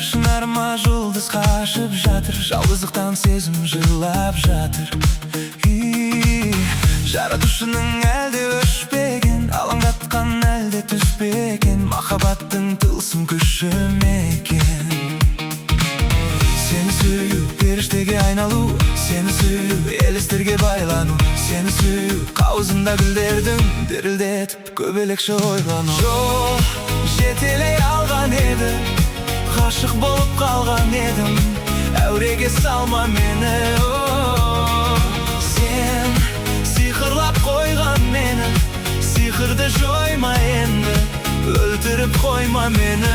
Шынарыма жұлдыз қашып жатыр, жалғыздықтан сезім жылап жатыр. Жаратушының әлде өшпеген, алаңдатқан әлде түспеген, махаббаттың тылсым күші мекен. Сені сүю, періштеге айналу, сені сүю, елестерге байлану, сені сүю, қауызында гүлдердің дірілдетіп көбелекші ойлану. Жол жетелей алған еді, ғашық болып қалған едім, әуреге салма мені. Сен сиқырлап қойған мені, сиқырды жойма енді, өлтіріп қойма мені.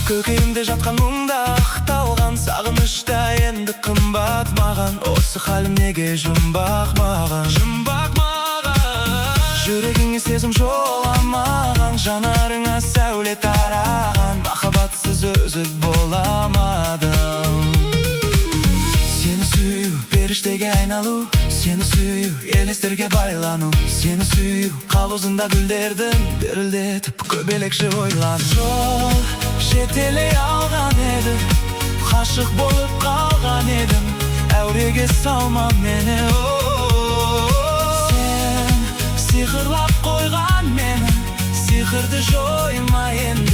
Көкейімде жатқан мұңда ақталған, сағынышта енді қымбат маған. Осы халім неге жұмбақ маған, жүрегіңе сезім жоламаған, жанарыңа сәуле тараған, махаббатсыз өзі боламадым. Сені сүю, періштеге айналу, сені сүю, елестерге байлану, сені сүю, қауызында гүлдердің дірілдетіп көбелекші ойлану. Жол жетелей алған еді, ғашық болып қалған едім, әуреге салма мені. Сен сиқырлап қойған мені, сиқырды жойма енді,